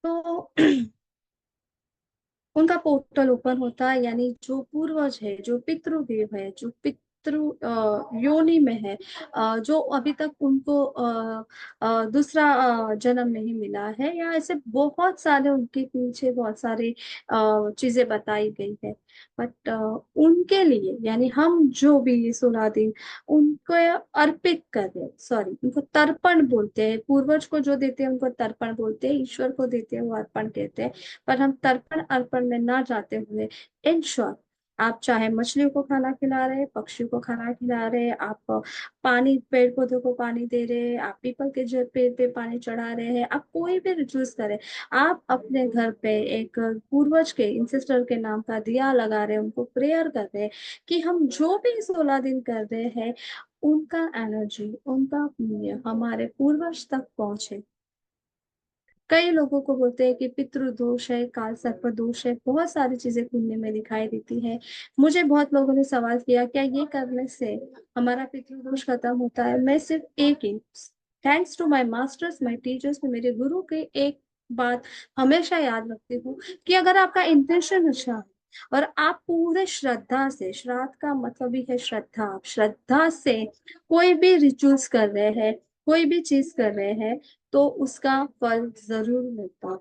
तो उनका portal open होता है, यानी जो पूर्वज है, जो पितृदेव है, जो पितृ योनि में है, जो अभी तक उनको दूसरा जन्म नहीं मिला है, या ऐसे बहुत सारे उनके पीछे बहुत सारी चीजें बताई गई है। बट उनके लिए, यानी हम जो भी ये 16 दिन उनको अर्पित कर रहे, सॉरी उनको तर्पण बोलते हैं, पूर्वज को जो देते हैं उनको तर्पण बोलते हैं, ईश्वर को देते हैं वो अर्पण कहते हैं। पर हम तर्पण अर्पण में ना जाते हुए, इन शॉर्ट, आप चाहे मछलियों को खाना खिला रहे, पक्षियों को खाना खिला रहे, आप पानी, पेड़ पौधों को पानी दे रहे, आप पीपल के जो पेड़ पे पानी चढ़ा रहे हैं, आप कोई भी रिचुअल्स करें, आप अपने घर पे एक पूर्वज के, इंसेस्टर के नाम का दिया लगा रहे हैं, उनको प्रेयर कर रहे हैं कि हम जो भी 16 दिन कर रहे हैं, उनका एनर्जी, उनका पुण्य हमारे पूर्वज तक पहुंचे। कई लोगों को बोलते हैं कि पितृ दोष है, काल सर्प दोष है, बहुत सारी चीजें पुण्य में दिखाई देती है। मुझे बहुत लोगों ने सवाल किया, क्या ये करने से हमारा पितृ दोष खत्म होता है? मैं सिर्फ एक ही, thanks to my masters, my teachers, मेरे गुरु के एक बात हमेशा याद रखती हूँ कि अगर आपका इंटेंशन अच्छा है और आप पूरे श्रद्धा से, श्राद्ध का मतलब ही है श्रद्धा, आप श्रद्धा से कोई भी रिचुअल्स कर रहे हैं, कोई भी चीज कर रहे हैं, तो उसका फल जरूर मिलता है।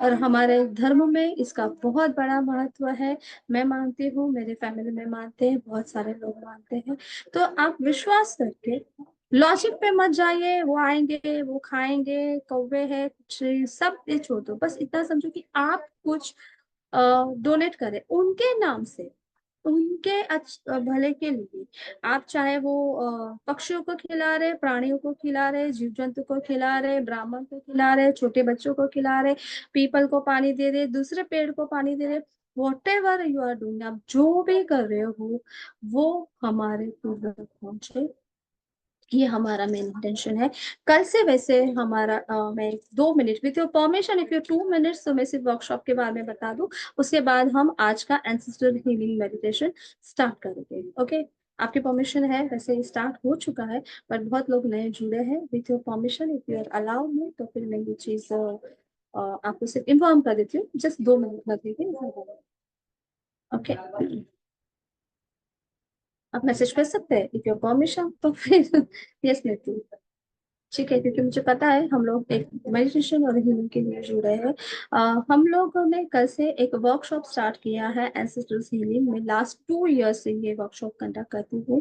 और हमारे धर्म में इसका बहुत बड़ा महत्व है। मैं मानती हूँ, मेरे फैमिली में मानते हैं, बहुत सारे लोग मानते हैं। तो आप विश्वास करके, लॉजिक पे मत जाइए, वो आएंगे, वो खाएंगे, कौवे है कुछ, सब ये छोड़ दो, बस इतना समझो कि आप कुछ डोनेट करें उनके नाम से, उनके भले के लिए। आप चाहे वो पक्षियों को खिला रहे, प्राणियों को खिला रहे, जीव जंतु को खिला रहे, ब्राह्मण को खिला रहे, छोटे बच्चों को खिला रहे, पीपल को पानी दे रहे, दूसरे पेड़ को पानी दे रहे, whatever you are doing, आप जो भी कर रहे हो, वो हमारे पूर्वज तक पहुंचे, ये हमारा मेन इंटेंशन है। कल से वैसे हमारा मैं 2 minute with your permission, if you 2 minutes, तो मैं सिर्फ वर्कशॉप के बारे में बता दूं, उसके बाद हम आज का एंसेस्ट्रल हीलिंग मेडिटेशन स्टार्ट करेंगे। ओके, आपकी परमिशन है? वैसे स्टार्ट हो चुका है, बट बहुत लोग नए जुड़े हैं। With your permission, if you are allow me, तो फिर मैं ये चीज आपको सिर्फ इन्फॉर्म कर देती हूँ, जस्ट 2 मिनट लगेंगे। ओके, आप मैसेज कर सकते हैं इफ योर परमिशन, तो फिर यस लेती हूँ। ठीक है, क्योंकि मुझे पता है हम लोग एक मेडिटेशन और हीलिंग के लिए जुड़े हैं। हम लोगों ने कल से एक वर्कशॉप स्टार्ट किया है एंसेस्टर्स हीलिंग में। लास्ट 2 ईयर से ये वर्कशॉप कंडक्ट करती हूँ।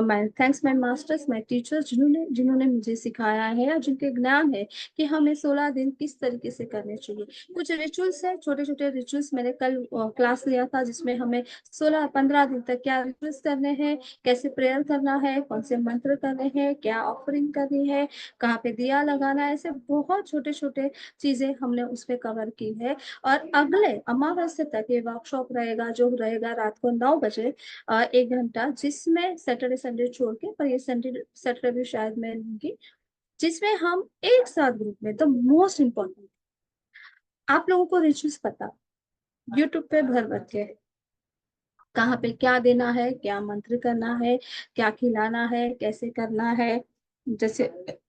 मैं thanks my masters, my teachers, जिन्होंने जिन्होंने मुझे सिखाया है, या जिनके ज्ञान है कि हमें 16 दिन किस तरीके से करने चाहिए। कुछ रिचुअल्स है, छोटे छोटे रिचुअल्स, मैंने कल क्लास लिया था जिसमें हमें 16-15 दिन तक क्या रिचुअल्स करने हैं, कैसे प्रेयर करना है, कौन से मंत्र करने हैं, क्या ऑफरिंग करनी है, कहाँ पे दिया लगाना है, ऐसे बहुत छोटे छोटे चीजें हमने उसमें कवर की है। और अगले अमावस्या तक ये वर्कशॉप रहेगा, जो रहेगा रात को 9 बजे, 1 घंटा, जिसमें सैटरडे संडे छोड़ के, पर ये संडे सैटरडे भी शायद मैं लूंगी, जिसमें हम एक साथ ग्रुप में, द मोस्ट इम्पोर्टेंट, आप लोगों को रिचुअल्स पता, यूट्यूब पे भर भर के कहाँ पे क्या देना है, क्या मंत्र करना है, क्या खिलाना है, कैसे करना है। जैसे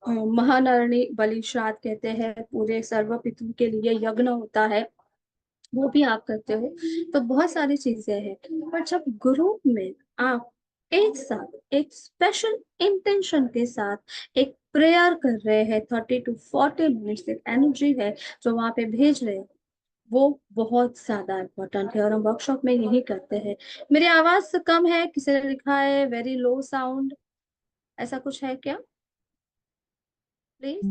महानरणी बलि श्राद्ध कहते हैं, पूरे सर्व पितरों के लिए यज्ञ होता है, वो भी आप करते हो। तो बहुत सारी चीजें हैं। पर जब ग्रुप में आप एक साथ एक स्पेशल इंटेंशन के साथ एक प्रेयर कर रहे हैं, 30 to 40 मिनट्स, एक एनर्जी है जो वहां पे भेज रहे हैं, वो बहुत ज्यादा इम्पोर्टेंट है, और हम वर्कशॉप में यही करते हैं। मेरी आवाज कम है, किसी ने लिखा है वेरी लो साउंड, ऐसा कुछ है क्या? प्लीज।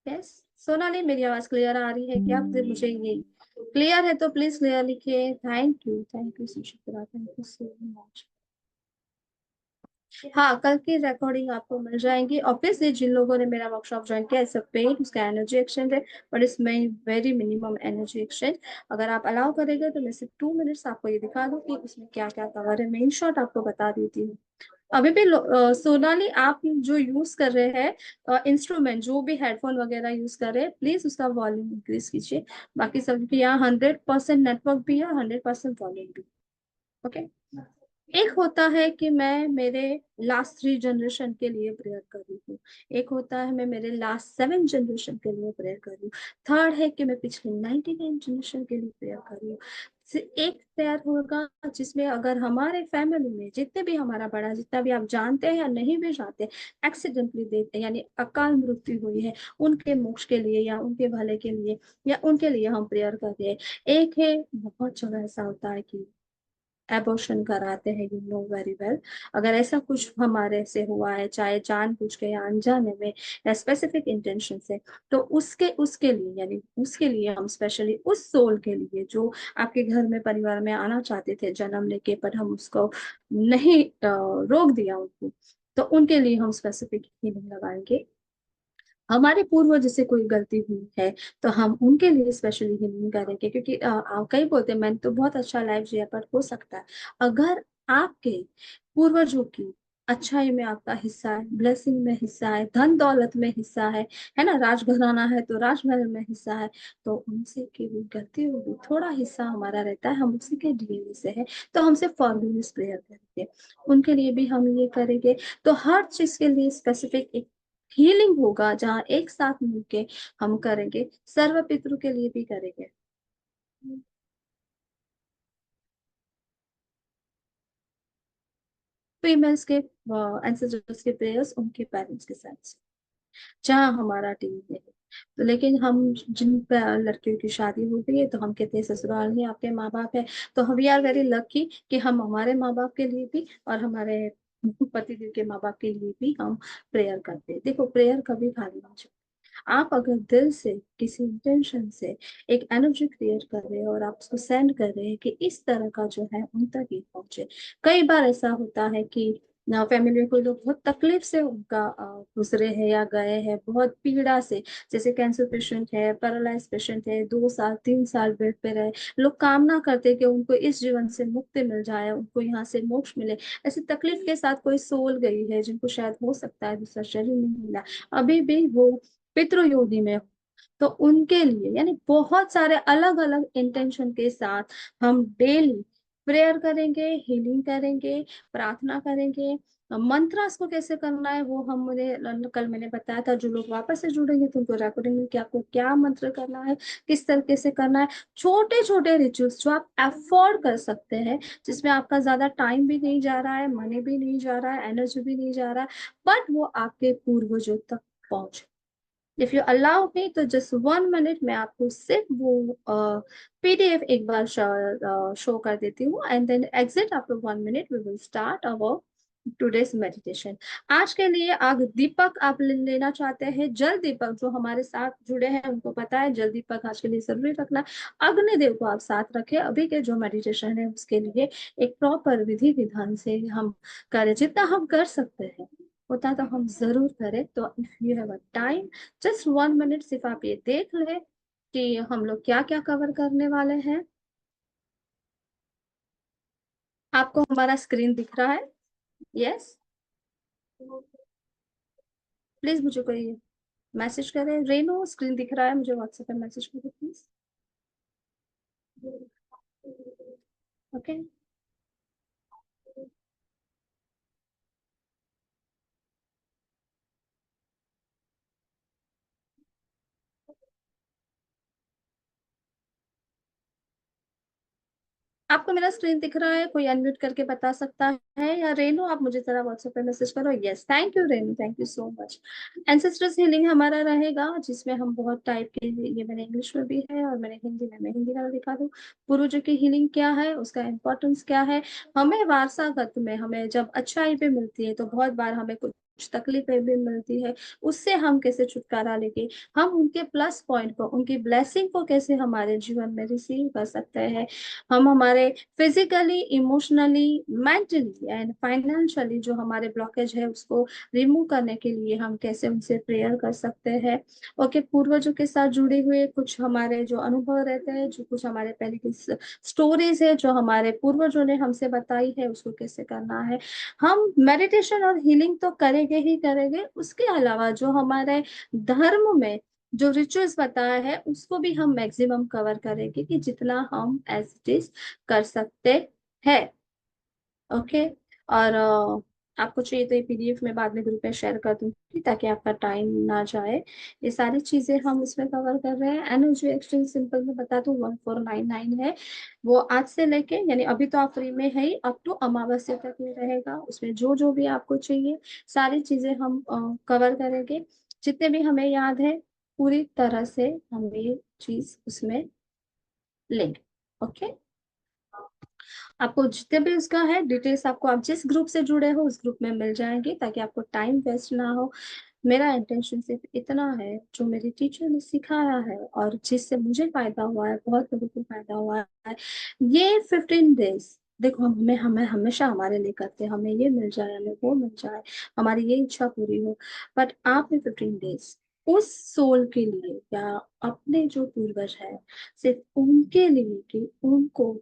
यस, सोनाली, मेरी आवाज क्लियर आ रही है क्या? फिर मुझे ये क्लियर है तो प्लीज क्लियर लिखिए। Thank you Sushitra, thank you so much. हाँ, कल की रिकॉर्डिंग आपको मिल जाएंगी ऑब्वियसली। जिन लोगों ने मेरा वर्कशॉप ज्वाइन किया, इट्स अ पेड, उसका एनर्जी एक्सचेंज है, बट इसमें वेरी मिनिमम एनर्जी एक्सचेंज। अगर आप अलाउ करेंगे तो मैं सिर्फ 2 मिनट्स आपको ये दिखा दूँ कि उसमें क्या क्या कवर है, मैं इन शॉर्ट आपको बता देती हूँ। अभी भी सोनाली, आप जो यूज कर रहे हैं इंस्ट्रूमेंट, जो भी हेडफोन वगैरह यूज कर रहे हैं, प्लीज उसका वॉल्यूम इंक्रीज कीजिए। बाकी सबके यहाँ 100% नेटवर्क भी है, 100% वॉल्यूम भी। ओके। एक होता है कि मैं मेरे लास्ट 3 जनरेशन के लिए प्रेयर कर रही हूँ। एक होता है मैं मेरे लास्ट 7 जनरेशन के लिए प्रेयर कर रही हूँ। थर्ड है कि मैं पिछले 99 जनरेशन के लिए प्रेयर कर रही हूँ। एक प्रेयर होगा जिसमें अगर हमारे फैमिली में जितने भी हमारा बड़ा, जितना भी आप जानते हैं या नहीं भी जानते, एक्सीडेंटली देते यानी अकाल मृत्यु हुई है, उनके मोक्ष के लिए या उनके भले के लिए या उनके लिए हम प्रेयर कर रहे हैं। एक है, बहुत जगह ऐसा होता है कि एबॉर्शन कराते हैं, यू नो वेरी वेल। अगर ऐसा कुछ हमारे से हुआ है, चाहे जानबूझ के या अनजाने में या स्पेसिफिक इंटेंशन से, तो उसके उसके लिए यानी उसके लिए हम स्पेशली उस सोल के लिए जो आपके घर में परिवार में आना चाहते थे जन्म लेके, पर हम उसको नहीं रोक दिया उनको, तो उनके लिए हम स्पेसिफिक हीलिंग लगाएंगे। हमारे पूर्वज से कोई गलती हुई है तो हम उनके लिए स्पेशली हीलिंग करेंगे, क्योंकि कई बोलते हैं मैंने तो बहुत अच्छा लाइफ जिया, पर हो सकता है अगर आपके पूर्वजों की अच्छाई में आपका हिस्सा है, ब्लेसिंग में हिस्सा है, धन दौलत में हिस्सा है ना, राजघराना है तो राजमहल में हिस्सा है, तो उनसे की भी गलती होगी, थोड़ा हिस्सा हमारा रहता है, हम उसी के डीएनए से है, तो हमसे फॉरगिवनेस प्रेयर करेंगे, उनके लिए भी हम ये करेंगे। तो हर चीज के लिए स्पेसिफिक एक हीलिंग होगा जहाँ एक साथ मिलके हम करेंगे, सर्व पितरों के लिए भी करेंगे। फीमेल्स के एंसेस्टर्स के प्रेयर्स उनके पेरेंट्स के साथ, जहाँ हमारा टीम है। तो लेकिन हम जिन लड़कियों की शादी हो गई है तो हम कहते हैं ससुराल ही आपके माँ बाप है, तो हम वी आर वेरी लकी कि हम हमारे माँ बाप के लिए भी और हमारे पतिदेव के माँ बाप के लिए भी हम प्रेयर करते हैं। देखो, प्रेयर कभी खाली नहीं जाती। आप अगर दिल से किसी इंटेंशन से एक एनर्जी क्रिएट कर रहे हैं और आप उसको सेंड कर रहे हैं कि इस तरह का जो है उन तक ही पहुंचे। कई बार ऐसा होता है कि ना फैमिली में कोई लोग बहुत तकलीफ से उनका गुजरे हैं या गए हैं, बहुत पीड़ा से, जैसे कैंसर पेशेंट है, पैरालाइज पेशेंट है, 2 साल 3 साल बेड पे रहे, लोग कामना करते हैं कि उनको इस जीवन से मुक्ति मिल जाए, उनको यहाँ से मोक्ष मिले। ऐसी तकलीफ के साथ कोई सोल गई है जिनको शायद हो सकता है दूसरा शरीर नहीं मिला, अभी भी वो पितृयोनि में हो, तो उनके लिए यानी बहुत सारे अलग अलग इंटेंशन के साथ हम डेली प्रेयर करेंगे, हीलिंग करेंगे, प्रार्थना करेंगे। मंत्रास को कैसे करना है वो हम मुझे कल मैंने बताया था, जो लोग वापस से जुड़ेंगे तो उनको रिकॉर्डिंग में कि आपको क्या मंत्र करना है, किस तरीके से करना है। छोटे छोटे रिचुअल्स जो आप अफोर्ड कर सकते हैं, जिसमें आपका ज्यादा टाइम भी नहीं जा रहा है, मनी भी नहीं जा रहा है, एनर्जी भी नहीं जा रहा है, बट वो आपके पूर्वजों तक पहुंचे। इफ यू अलाउ मी तो जस्ट 1 मिनट में आपको सिर्फ वो पीडीएफ एक बार शो कर देती हूँ, and then exit after 1 minute we will start our today's meditation. आज के लिए आग दीपक आप लेना चाहते हैं, जल दीपक जो हमारे साथ जुड़े हैं उनको पता है जल दीपक आज के लिए जरूरी रखना। अग्निदेव को आप साथ रखें, अभी के जो मेडिटेशन है उसके लिए एक प्रॉपर विधि विधान से हम करें, जितना हम कर सकते हैं उतना तो हम जरूर करें। तो if you have a time, just 1 minute सिर्फ आप ये देख ले कि हम लोग क्या क्या कवर करने वाले हैं। आपको हमारा स्क्रीन दिख रहा है? यस। प्लीज मुझे कोई मैसेज करे, रेनो स्क्रीन दिख रहा है, मुझे व्हाट्सएप पे मैसेज करो प्लीज। ओके। आपको मेरा स्क्रीन दिख रहा है? कोई अनम्यूट करके बता सकता है? या रेनू आप मुझे जरा व्हाट्सएप पे मैसेज करो। Yes, thank you Renu, thank you so much. Ancestors healing हमारा रहेगा जिसमें हम बहुत टाइप के, ये मैंने इंग्लिश में भी है और मैंने हिंदी में, मैं हिंदी में दिखा दूँ। पूर्वजों की हीलिंग क्या है, उसका इम्पोर्टेंस क्या है, हमें वारसागत में हमें जब अच्छाई पे मिलती है तो बहुत बार हमें कुछ तकलीफें भी मिलती है, उससे हम कैसे छुटकारा लेके हम उनके प्लस पॉइंट को, उनकी ब्लेसिंग को कैसे हमारे जीवन में रिसीव कर सकते हैं। हम हमारे physically, emotionally, mentally and financially जो हमारे ब्लॉकेज है उसको रिमूव करने के लिए हम कैसे उनसे प्रेयर कर सकते हैं। ओके, पूर्वजों के साथ जुड़े हुए कुछ हमारे जो अनुभव रहते हैं, जो कुछ हमारे पहले की स्टोरीज है जो हमारे पूर्वजों ने हमसे बताई है, उसको कैसे करना है। हम मेडिटेशन और हीलिंग तो करेंगे ही करेंगे, उसके अलावा जो हमारे धर्म में जो रिचुअल्स बताया है उसको भी हम मैक्सिमम कवर करेंगे कि जितना हम एज इट इज कर सकते हैं। ओके। और आपको चाहिए तो ये पीडीएफ में बाद में ग्रुप में शेयर कर दूंगी ताकि आपका टाइम ना जाए। ये सारी चीजें हम इसमें कवर कर रहे हैं। एनर्जी एक्सचेंज सिंपल में बता दूं 1499 है। वो आज से लेके यानी अभी तो आप फ्री में है ही, अप टू अमावस्या तक में रहेगा। उसमें जो जो भी आपको चाहिए सारी चीजें हम कवर करेंगे। जितने भी हमें याद है पूरी तरह से हम ये चीज उसमें लेंगे। ओके। आपको जितने भी उसका है डिटेल्स आपको आप जिस ग्रुप से जुड़े हो उस ग्रुप में मिल जाएंगे ताकि आपको टाइम वेस्ट ना हो। मेरा इंटेंशन सिर्फ इतना है, जो मेरे टीचर ने सिखाया है और जिससे मुझे फायदा हुआ है, बहुत लोगों को फायदा हुआ है। ये 15 डेज देखो, हम हमें हमें हमेशा हमारे लिए करते हैं, हमें ये मिल जाए, हमें वो मिल जाए, हमारी ये इच्छा पूरी हो। बट आपने 15 डेज उस सोल के लिए या अपने जो पूर्वज है सिर्फ उनके लिए कि उनको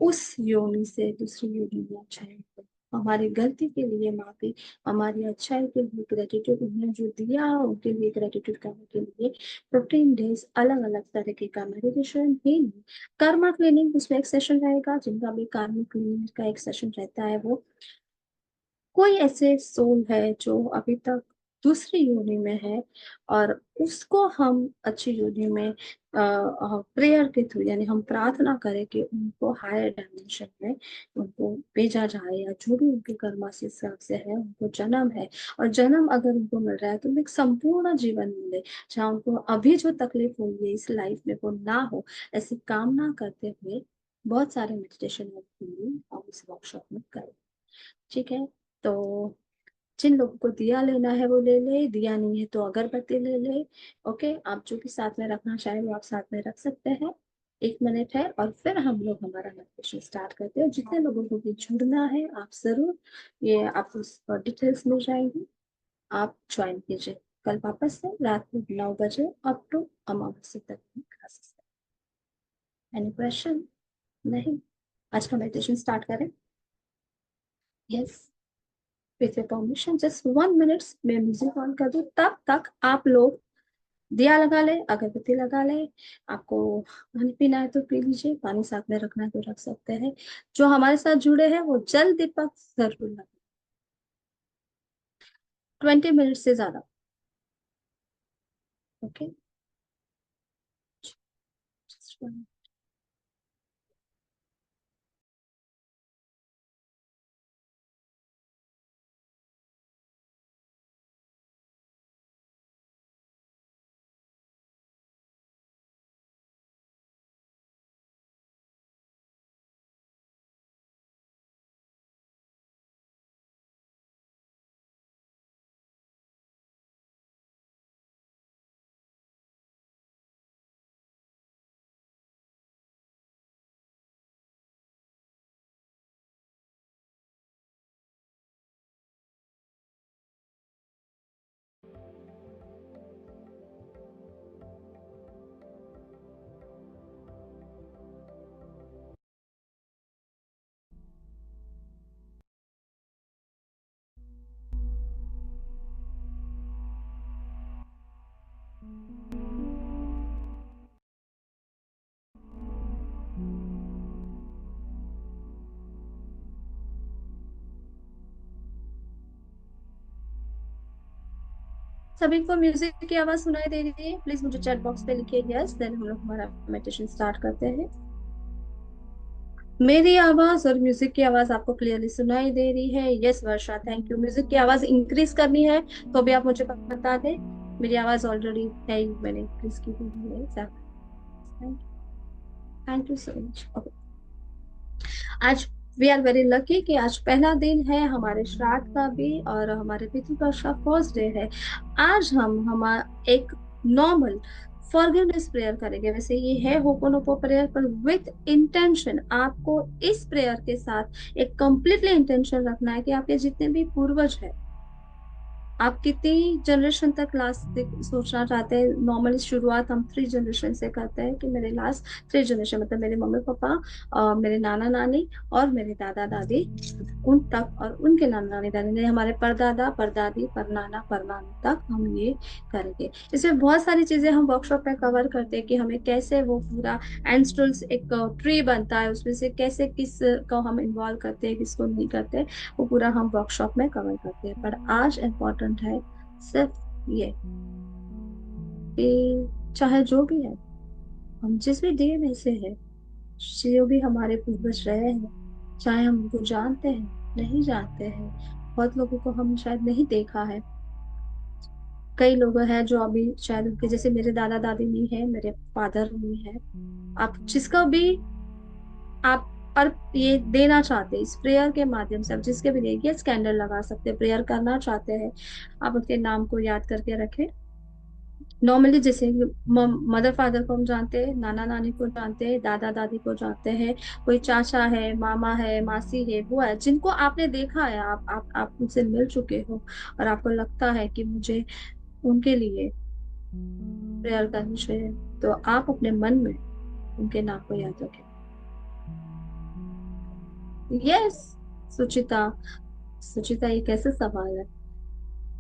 उस योनि से दूसरी योनि में अच्छाई हो। हमारी गलती के लिए माफी, हमारी अच्छाई के लिए ग्रेटिट्यूड, उन्हें जो दिया उनके लिए ग्रेटिट्यूड करने के लिए 15 डेज अलग अलग तरीके का मेडिटेशन ही नहीं, कर्मा क्लीनिंग उसमें एक सेशन रहेगा। जिनका भी कर्मा क्लीनिंग का एक सेशन रहता है, वो कोई ऐसे सोल है जो अभी तक दूसरी योनि में है और उसको हम अच्छी योनि में प्रेयर के थ्रू यानी हम प्रार्थना करें कि उनको हायर डायमेंशन में उनको भेजा जाए, या जो भी उनके कर्मा से हिसाब से है उनको जन्म है। और जन्म अगर उनको मिल रहा है तो उन्हें एक संपूर्ण जीवन मिले जहाँ उनको अभी जो तकलीफ हुई है इस लाइफ में वो ना हो, ऐसी कामना करते हुए बहुत सारे मेडिटेशन हम इस वर्कशॉप में करें। ठीक है। तो जिन लोगों को दिया लेना है वो ले ले, दिया नहीं है तो अगरबत्ती ले ले। ओके, आप जो भी साथ में रखना चाहे वो आप साथ में रख सकते हैं। 1 मिनट है और फिर हम लोग हमारा मेडिटेशन स्टार्ट करते हैं। जितने लोगों को भी जुड़ना है आप जरूर, ये आपको डिटेल्स मिल जाएंगी, आप ज्वाइन कीजिए। कल वापस से रात में 9 बजे अप टू अमावस्या तक की क्लासेस। Any question? नहीं? आज का मेडिटेशन स्टार्ट करें? Yes. With your permission just 1 minute मैं म्यूजिक ऑन कर दूं, तब तक आप लोग दिया लगा ले, अगरबत्ती लगा ले। आपको पानी पीना है तो पी लीजिए, पानी साथ में रखना है तो रख सकते हैं। जो हमारे साथ जुड़े हैं वो जल दीपक जरूर लगे। 20 मिनट से ज्यादा। ओके। सभी को म्यूजिक की आवाज सुनाई दे रही है? प्लीज मुझे चैट बॉक्स पे लिखिए यस, देन हम लोग हमारा मेडिटेशन स्टार्ट करते हैं। मेरी आवाज और म्यूजिक की आवाज आपको क्लियरली सुनाई दे रही है? Yes Varsha, thank you. Music की आवाज इंक्रीज करनी है तो भी आप मुझे बता दें। मेरी आवाज ऑलरेडी है ही, मैंने इंक्रीज की हुई है। Thank you so much. आज वी आर वेरी लकी कि आज पहला दिन है हमारे श्राद्ध का भी और हमारे पितृपक्ष का फर्स्ट डे है। आज हम हमारा एक नॉर्मल फॉरगिवनेस प्रेयर करेंगे। वैसे ये है होपोनोपो प्रेयर, पर विथ इंटेंशन। आपको इस प्रेयर के साथ एक कंप्लीटली इंटेंशन रखना है कि आपके जितने भी पूर्वज हैं, आप कितनी जनरेशन तक लास्ट सोचना चाहते हैं। नॉर्मली शुरुआत हम 3 जनरेशन से करते हैं कि मेरे लास्ट 3 जनरेशन मतलब मेरे मम्मी पापा, मेरे नाना नानी और मेरे दादा दादी उन तक और उनके नाना दादी, हमारे परदादा परदादी परनाना परनानी तक हम ये करेंगे। इसमें बहुत सारी चीजें हम वर्कशॉप में कवर करते हैं कि हमें कैसे वो पूरा एंस्टल्स एक ट्री बनता है, उसमें से कैसे किस को हम इन्वॉल्व करते हैं, किसको नहीं करते, वो पूरा हम वर्कशॉप में कवर करते हैं। पर आज इम्पोर्टेंट है सिर्फ ये कि चाहे जो भी है, हम जिस भी देह में से है, जो भी हमारे पूर्वज रहे हैं, चाहे हम उनको जानते हैं नहीं जानते हैं, बहुत लोगों को हम शायद नहीं देखा है, कई लोग हैं जो अभी शायद उनके जैसे मेरे दादा दादी नहीं है, मेरे फादर नहीं है, आप जिसका भी आप और ये देना चाहते हैं इस प्रेयर के माध्यम से, आप जिसके भी लिए ये कैंडल लगा सकते हैं, प्रेयर करना चाहते हैं, आप उसके नाम को याद करके रखें। नॉर्मली जैसे मदर फादर को हम जानते हैं, नाना नानी को जानते हैं, दादा दादी को जानते हैं, कोई चाचा है, मामा है, मासी है, बुआ है, जिनको आपने देखा है, आप उनसे मिल चुके हो और आपको लगता है कि मुझे उनके लिए प्रेयर करनी चाहिए, तो आप अपने मन में उनके नाम को याद रखें। यस, सुचिता। सुचिता, ये कैसे सवाल है?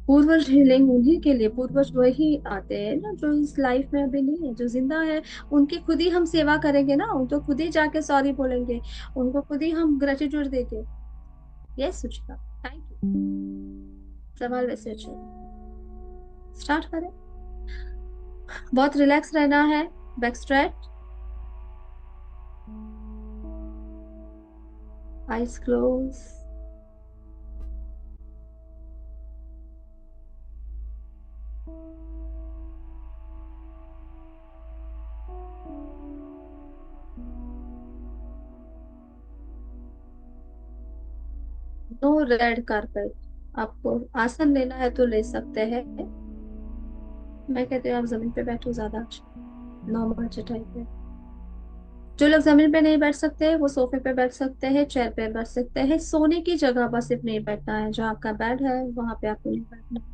पूर्वज हीलिंग उन्हीं के लिए, पूर्वज वही आते हैं ना जो इस लाइफ में अभी नहीं है, जो जिंदा है। उनकी खुद ही हम सेवा करेंगे ना, उनको खुद ही जाके सॉरी बोलेंगे, उनको खुद ही हम ग्रेटिट्यूड देंगे। Yes Suchita, thank you. सवाल वैसे अच्छा है। स्टार्ट करें। बहुत रिलैक्स रहना है। Back straight, eyes close. No red carpet. आपको आसन लेना है तो ले सकते हैं, मैं कहती हूँ आप जमीन पे बैठो, ज्यादा अच्छा, नॉर्मल चटाई पे। जो लोग जमीन पे नहीं बैठ सकते वो सोफे पे बैठ सकते हैं, चेयर पे बैठ सकते हैं, सोने की जगह पर सिर्फ नहीं बैठना है, जहाँ आपका बेड है वहां पे आपको नहीं बैठना।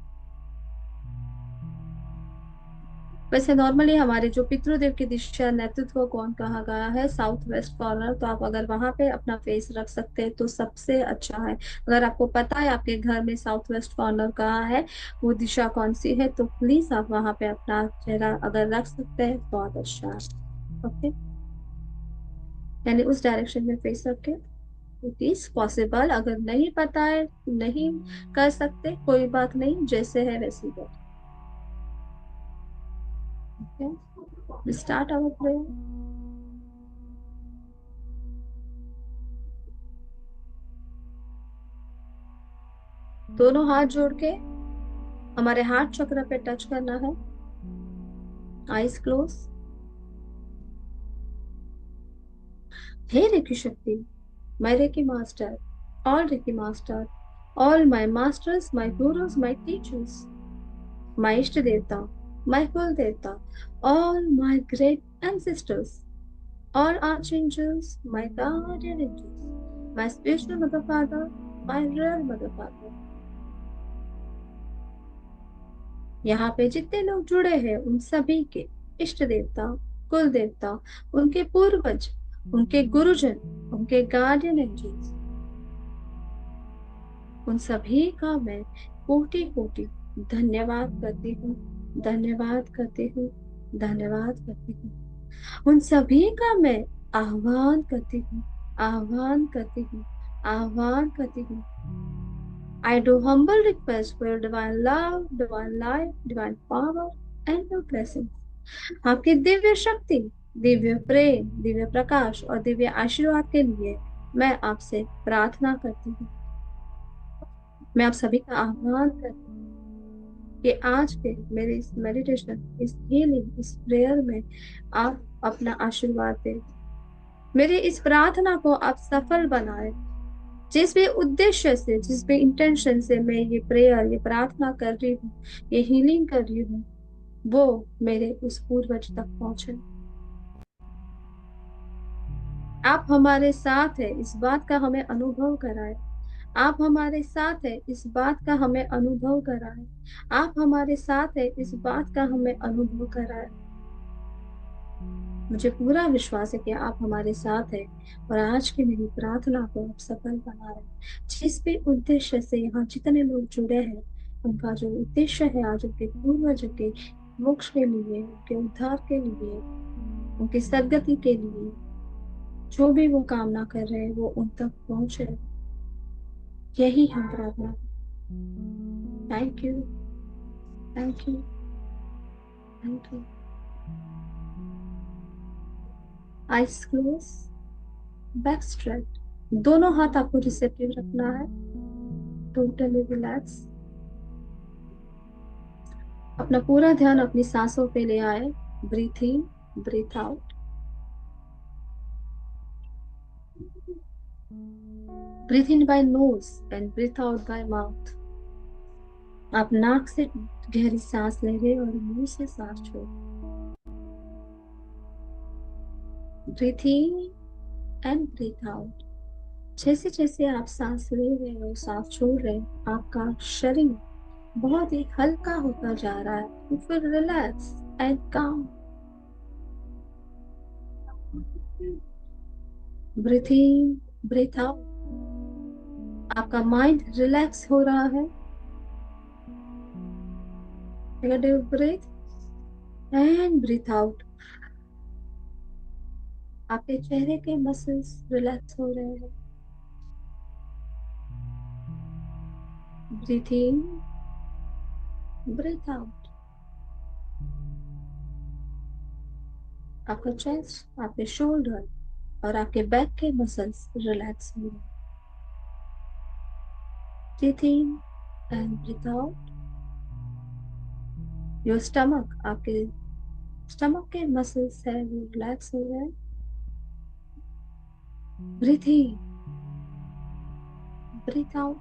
वैसे नॉर्मली हमारे जो पितृदेव की दिशा नेतृत्व कौन कहा गया है, साउथ वेस्ट कॉर्नर, तो आप अगर वहां पे अपना फेस रख सकते हैं तो सबसे अच्छा है। अगर आपको पता है आपके घर में साउथ वेस्ट कॉर्नर कहाँ है, वो दिशा कौन सी है, तो प्लीज आप वहां पे अपना चेहरा अगर रख सकते हैं तो बहुत अच्छा है। ओके, यानी उस डायरेक्शन में फेस रखें। इट इज पॉसिबल, अगर नहीं पता है, नहीं कर सकते, कोई बात नहीं, जैसे है वैसे ही बैठे। Start our prayer. दोनों हाथ जोड़ के हमारे हार्ट चक्र पे टच करना है। Eyes close. हे रेकी शक्ति, my Reiki master, all Reiki master, all my masters, my gurus, my teachers, my इष्ट देवता, my कुल देवता, all my great ancestors, all archangels, my guardian angels, my spiritual mother father, my real mother father। यहाँ पे जितने लोग जुड़े हैं उन सभी के इष्ट देवता, कुल देवता, उनके पूर्वज, उनके गुरुजन, उनके गार्डियन एंजल्स, उन सभी का मैं कोटि कोटि धन्यवाद करती हूँ, धन्यवाद करती हूँ, धन्यवाद करती हूँ। उन सभी का मैं आह्वान करती हूँ, आह्वान करती हूँ, आह्वान करती हूँ। I do humble request for your divine love, divine life, divine power and your blessings। आपकी दिव्य शक्ति, दिव्य प्रेम, दिव्य प्रकाश और दिव्य आशीर्वाद के लिए मैं आपसे प्रार्थना करती हूँ। मैं आप सभी का आह्वान करती हूँ कि आज के मेरे इस मेडिटेशन, इस हीलिंग, इस प्रेयर में आप अपना आशीर्वाद दें। मेरी इस प्रार्थना को आप सफल बनाए। जिस भी उद्देश्य से, जिस भी इंटेंशन से मैं ये प्रेयर, ये प्रार्थना कर रही हूँ, ये हीलिंग कर रही हूँ, वो मेरे उस पूर्वज तक पहुंचे। आप हमारे साथ है इस बात का हमें अनुभव कराए। आप हमारे साथ है इस बात का हमें अनुभव कराए। आप हमारे साथ है इस बात का हमें अनुभव कराए। मुझे पूरा विश्वास है कि आप हमारे साथ हैं और आज की मेरी प्रार्थना को आप सफल बना रहे हैं। जिस भी उद्देश्य से यहाँ जितने लोग जुड़े हैं, उनका जो उद्देश्य है आज उनके पूर्वजों के मोक्ष के लिए, उनके उद्धार के लिए, उनकी सद्गति के लिए, जो भी वो कामना कर रहे हैं वो उन तक पहुंचे। यही हम प्रार्थना। Thank you, thank you, thank you. Eyes close, back straight, दोनों हाथ आपको रिसेप्टिव रखना है, टोटली रिलैक्स। अपना पूरा ध्यान अपनी सांसों पे ले आए। Breathe in, breathe out. Breathe in by nose and breathe out by mouth. आप नाक से गहरी सांस ले रहे और मुंह से सांस छोड़। Breathe in and breathe out. जैसे जैसे आप सांस ले रहे और सांस छोड़ रहे, आपका शरीर बहुत ही हल्का होता जा रहा है। You feel relaxed and calm. Breathe in, breathe out. आपका माइंड रिलैक्स हो रहा है। Take a deep breath and breathe out. आपके चेहरे के मसल्स रिलैक्स हो रहे हैं। Breathe in, breathe out. आपका चेस्ट, आपके शोल्डर और आपके बैक के मसल्स रिलैक्स हो रहे हैं। Breathe in and breathe out. Your stomach, आपके स्टमक के मसल्स है वो रिलैक्स हो रहे हैं। Breathe in, breathe out.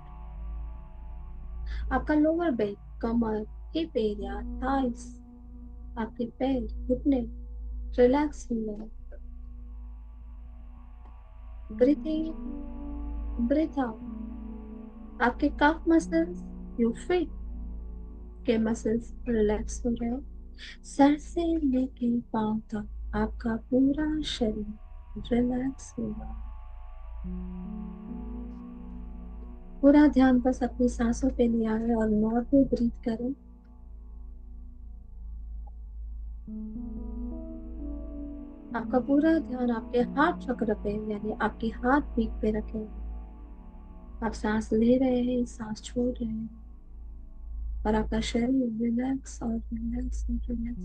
आपका लोअर बैक, कमर, हिप एरिया, थाइस, आपके पैर, घुटने रिलैक्स हो रहे हैं। Breathe in, breathe out. आपके कफ मसल्स, योर फीट के मसल्स रिलैक्स हो रहे हैं। सर से लेके पांव तक आपका पूरा शरीर रिलैक्स हो रहा है। पूरा ध्यान बस अपनी सांसों पे ले आए और नॉर्मल ब्रीथ करें। आपका पूरा ध्यान आपके हार्ट चक्र पे यानी आपके हार्ट बीट पे रखें। आप सांस ले रहे हैं, सांस छोड़ रहे हैं और आपका शरीर रिलैक्स और रिलैक्स और रिलैक्स।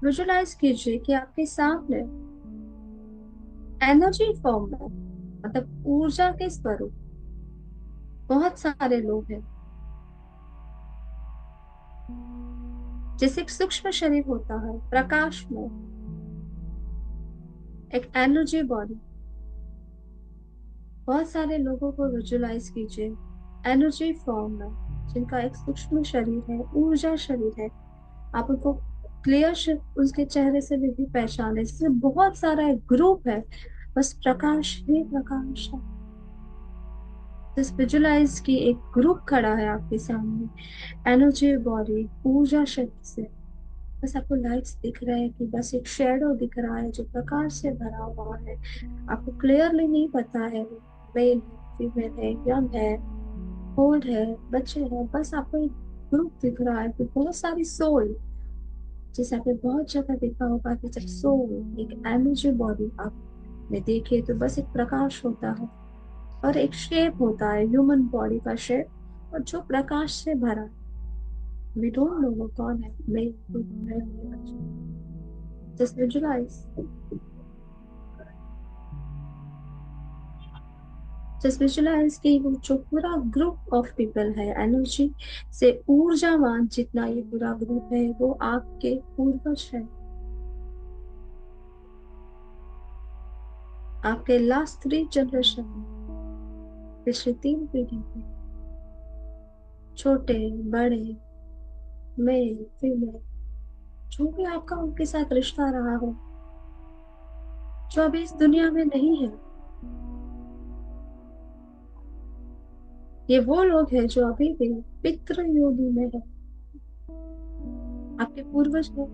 विजुलाइज कीजिए कि आपके सामने एनर्जी फॉर्म में, मतलब ऊर्जा के स्वरूप बहुत सारे लोग हैं। जैसे एक सूक्ष्म शरीर होता है प्रकाश में, एक एनर्जी बॉडी, बहुत सारे लोगों को विजुलाइज कीजिए एनर्जी फॉर्म में, जिनका एक सूक्ष्म शरीर है, ऊर्जा शरीर है। आप उनको क्लियर उसके चेहरे से भी पहचाने, जैसे बहुत सारा एक ग्रुप है, बस प्रकाश ही प्रकाश है। जस्ट विजुलाइज की एक ग्रुप खड़ा है आपके सामने, एनर्जी बॉडी, ऊर्जा शक्ति से। बस आपको लाइट्स दिख रहे हैं कि बस एक शेडो दिख रहा है जो प्रकाश से भरा हुआ है। आपको क्लियरली नहीं पता है वो मेल है, फीमेल है, यंग है, ओल्ड है, बच्चे हैं। बस आपको एक ग्रुप दिख रहा है कि बहुत सारी सोल, जैसे आपने बहुत जगह देखा होगा कि जब सोल एक एनर्जी बॉडी आपने देखी तो बस एक प्रकाश होता है और एक शेप होता है ह्यूमन बॉडी का शेप, और जो प्रकाश से भरा है। वी डोंट नो वो कौन है, मेल फीमेल है, बच्चे। जस्ट विजुलाइज, जस्ट विजुलाइज कि वो जो पूरा ग्रुप ऑफ पीपल है, एनर्जी से ऊर्जावान जितना ये पूरा ग्रुप है, वो आपके पूर्वज है, आपके लास्ट 3 जनरेशन में, पिछले 3 पीढ़ी में, छोटे बड़े, मेल फीमेल, जो भी आपका उनके साथ रिश्ता रहा हो, जो अभी इस दुनिया में नहीं है, ये वो लोग हैं जो अभी भी पितृ योनि में है, आपके पूर्वज है।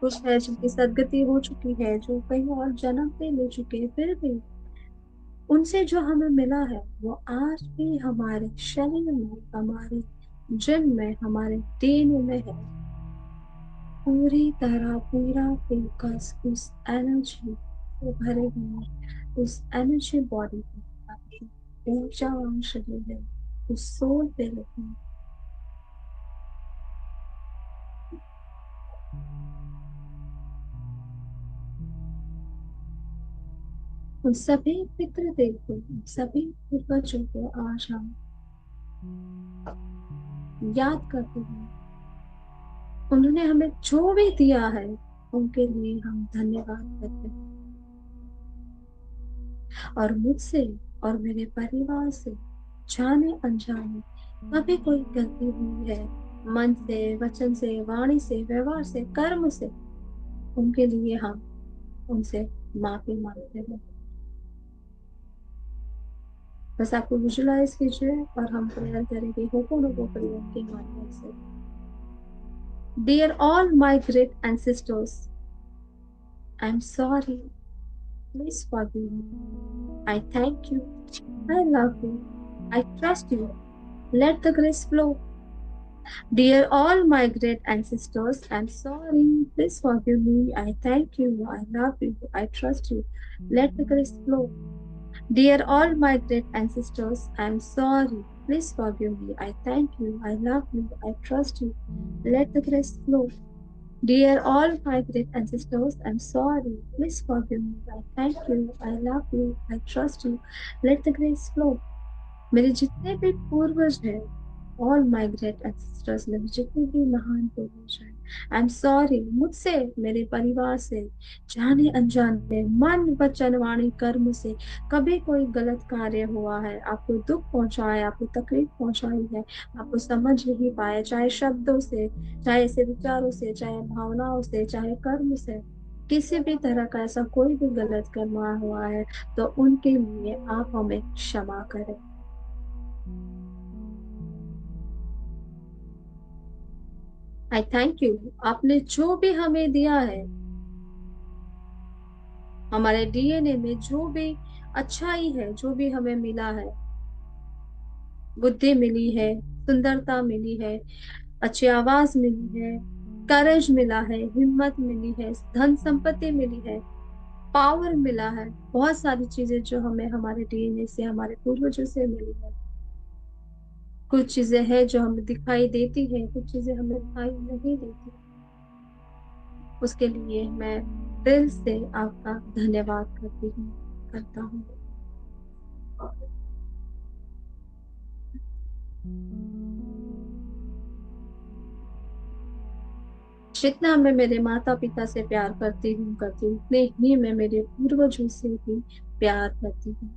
कुछ है जिनकी सदगति हो चुकी है, जो कहीं और जन्म पे ले चुके हैं, फिर भी उनसे जो हमें मिला है वो आज भी हमारे शरीर में, हमारे जिन में, हमारे डीएनए में है। पूरी तरह पूरा फोकस उस एनर्जी से भरे हुए, उस एनर्जी बॉडी पे, आपकी ऊर्जावान शरीर में, उस सोल पे रखें। उन सभी पितृदेव को, उन सभी पूर्वजों को आज हम याद करते हैं। उन्होंने हमें जो भी दिया है उनके लिए हम धन्यवाद करते हैं। और मुझसे और मेरे परिवार से जाने अनजाने कभी कोई गलती हुई है, मन से, वचन से, वाणी से, व्यवहार से, कर्म से, उनके लिए हम उनसे माफी मांगते हैं। बस आपको विजुलाइज कीजिए और हम प्रेयर करेंगे होपोनोपो प्रेयर के माध्यम से। Dear all my great ancestors, I am sorry, please forgive me, I thank you, I love you, I trust you, let the grace flow. Dear all my great ancestors, I'm sorry, please forgive me, I thank you, I love you, I trust you, let the grace flow. Dear all my great ancestors, I'm sorry, please forgive me, I thank you, I love you, I trust you, let the grace flow. Dear all my great ancestors, I'm sorry, please forgive me, I thank you, I love you, I trust you, let the grace flow. मेरे जितने भी पूर्वज हैं, all my great ancestors, मेरे जितने भी महान पूर्वज हैं, आई एम सॉरी, मुझसे, मेरे परिवार से, जाने अनजाने, मन वचन वाणी कर्म से कभी कोई गलत कार्य हुआ है, आपको दुख पहुंचाया है, आपको तकलीफ पहुंचाई है, आपको समझ नहीं पाया, चाहे शब्दों से, चाहे ऐसे विचारों से, चाहे भावनाओं से, चाहे कर्म से, किसी भी तरह का ऐसा कोई भी गलत कर्म हुआ है, तो उनके लिए आप हमें क्षमा करें। आई थैंक यू, आपने जो भी हमें दिया है, हमारे डीएनए में जो भी अच्छाई है, जो भी हमें मिला है, बुद्धि मिली है, सुंदरता मिली है, अच्छी आवाज मिली है, करेज मिला है, हिम्मत मिली है, धन संपत्ति मिली है, पावर मिला है, बहुत सारी चीजें जो हमें हमारे डीएनए से, हमारे पूर्वजों से मिली है। कुछ चीजें हैं जो हमें दिखाई देती है, कुछ चीजें हमें दिखाई नहीं देती। उसके लिए मैं दिल से आपका धन्यवाद करता हूँ। जितना मैं मेरे माता पिता से प्यार करती हूँ, उतने ही मैं मेरे पूर्वजों से भी प्यार करती हूँ।